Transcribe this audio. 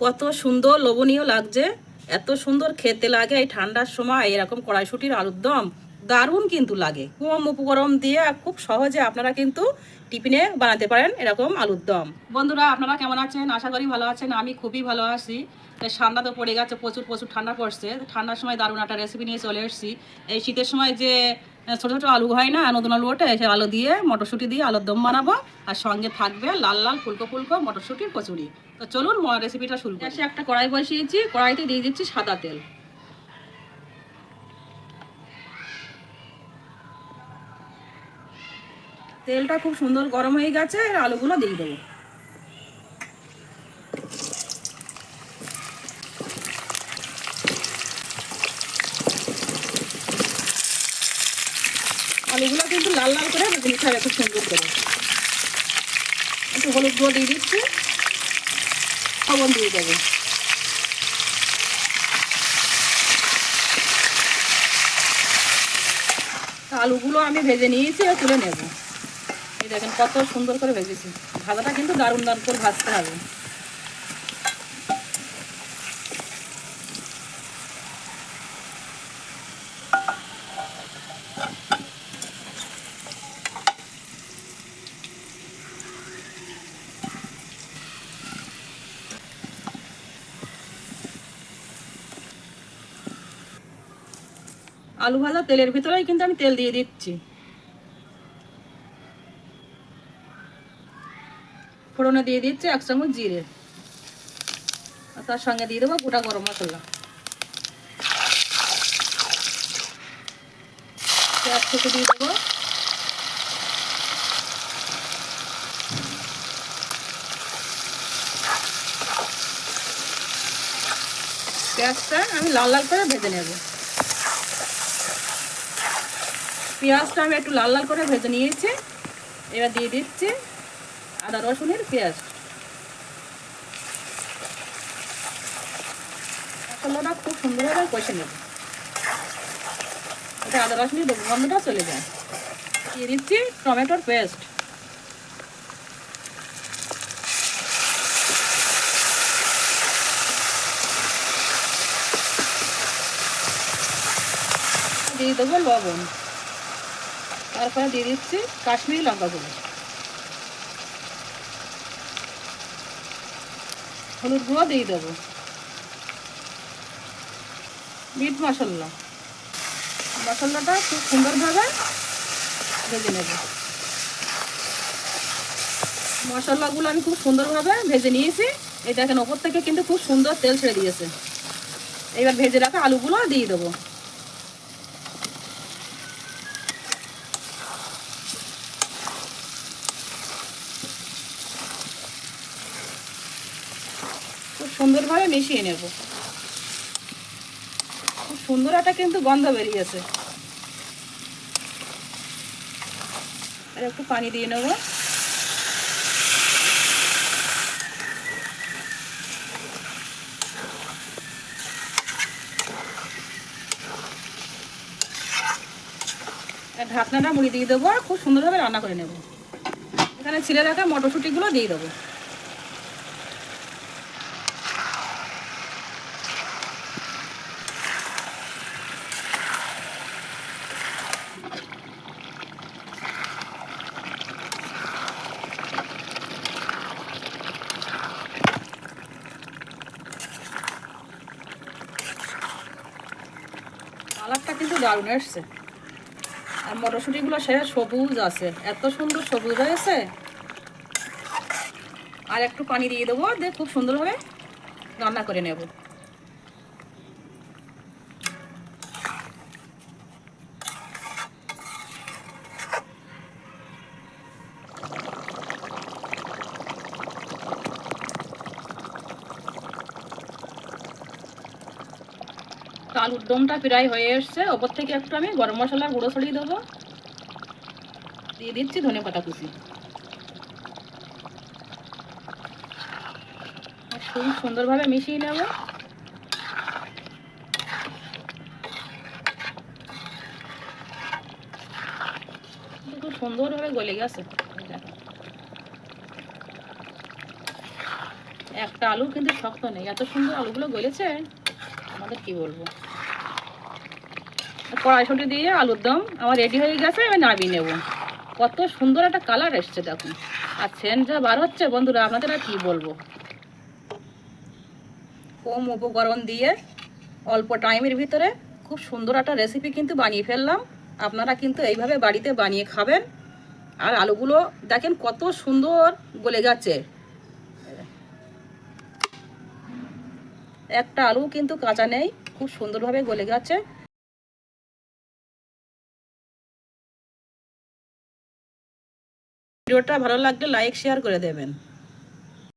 কত সুন্দর লোভনীয় লাগছে, এত সুন্দর খেতে লাগে এই ঠান্ডার সময় এরকম কড়াইশুঁটির আলুর দম। দারুণ কিন্তু লাগে, কম উপকরণ দিয়ে খুব সহজে আপনারা কিন্তু টিফিনে বানাতে পারেন এরকম আলুর দম। বন্ধুরা, আপনারা কেমন আছেন? আশা করি ভালো আছেন। আমি খুবই ভালো আছি। ঠান্ডা তো পড়ে গেছে, প্রচুর প্রচুর ঠান্ডা পড়ছে। ঠান্ডার সময় দারুণ একটা রেসিপি নিয়ে চলে এসেছি। এই শীতের সময় যে ছোটো ছোটো আলু হয় না, নতুন আলু ওঠে, সেই আলু দিয়ে মটরশুঁটি দিয়ে আলুর দম বানাবো। আর সঙ্গে থাকবে লাল লাল ফুলকো ফুলকো মটরশুঁটির কচুরি। তো চলুন রেসিপিটা শুরু করি। একটা কড়াই বসিয়েছি, কড়াইতে দিয়ে দিচ্ছি সাদা তেল। তেলটা খুব সুন্দর গরম হয়ে গেছে, আলুগুলো দিয়ে দেবো। আলুগুলো কিন্তু লাল লাল করে ভেজে নিতে হবে খুব সুন্দর করে। একটু হলুদ গুঁড়ো দিয়ে দিচ্ছি, লবণ দিয়ে দেবো। আলুগুলো আমি ভেজে নিয়েছি, তুলে নেব। এই দেখেন কত সুন্দর করে ভেজেছি। ভাজাটা কিন্তু দারুণ দারুণ করে ভাজতে হবে। আলু ভাজা তেলের ভিতরেই কিন্তু আমি তেল দিয়ে দিচ্ছি। ফোড়নে দিয়ে দিচ্ছি 1 চামচ জিরে, আর তার সঙ্গে দিয়ে দেবো গোটা গরম মশলা। পেঁয়াজ থেকে দিয়ে দেবো। পেঁয়াজটা আমি লাল লাল করে ভেজে নেব। পেঁয়াজটা আমি একটু লাল লাল করে ভেজে নিয়েছি। এবার দিয়ে দিচ্ছি আদা রসুনের পেঁয়াজ। মশলাটা খুব সুন্দরভাবে কষে নেব, এটা আদা রসুনের গন্ধটা চলে যায়। দিয়ে দিচ্ছি টমেটোর পেস্ট। দিয়ে দেবো লবণ, তারপরে দিয়ে দিচ্ছি কাশ্মীরি লঙ্কা গুঁড়ো, হলুদ গুঁড়ো দিয়ে দেবো, মিট মশলা। মশলাটা খুব সুন্দরভাবে ভেজে নেব। মশলাগুলো আমি খুব সুন্দরভাবে ভেজে নিয়েছি। এই দেখেন ওপর থেকে কিন্তু খুব সুন্দর তেল ছেড়ে দিয়েছে। এবার ভেজে রাখা আলুগুলো দিয়ে দেবো। খুব সুন্দরভাবে মিশিয়ে নেব। খুব সুন্দর একটা কিন্তু গন্ধ বেরিয়েছে। আর একটু পানি দিয়ে নেব। ঢাকনাটা মুড়ি দিয়ে দেবো, আর খুব সুন্দরভাবে রান্না করে নেব। এখানে ছিলে রাখা মটরশুঁটিগুলো দিয়ে দেবো। কালারটা কিন্তু দারুণ এসছে, আর মটরশুঁটিগুলো সে সবুজ আছে, এত সুন্দর সবুজ হয়েছে। আর একটু পানি দিয়ে দেবো, দিয়ে খুব সুন্দরভাবে রান্না করে নেব। আলুর দমটা প্রায় হয়ে এসছে। ওপর থেকে একটু আমি গরম মশলার গুঁড়ো ছড়িয়ে দেবো। দিয়ে দিচ্ছি ধনেপাতা কুচি। খুব সুন্দরভাবে মিশিয়ে নেব। খুব সুন্দরভাবে গলে গেছে। একটা আলু কিন্তু শক্ত নেই, এত সুন্দর আলুগুলো গলেছে আমাদের কি বলবো। কড়াইশুঁটি দিয়ে আলুর দম আমার রেডি হয়ে গেছে, আমি নামিয়ে নেব। কত সুন্দর একটা কালার এসছে দেখুন, আর সেন্ট যা বার হচ্ছে বন্ধুরা, আপনাদের আর কি বলবো। কম উপকরণ দিয়ে অল্প টাইমের ভিতরে খুব সুন্দর একটা রেসিপি কিন্তু বানিয়ে ফেললাম। আপনারা কিন্তু এইভাবে বাড়িতে বানিয়ে খাবেন। আর আলুগুলো দেখেন কত সুন্দর গলে গেছে, একটা আলু কিন্তু কাঁচা নেই, খুব সুন্দরভাবে গলে গেছে। ভিডিওটা ভালো লাগলে লাইক শেয়ার করে দেবেন।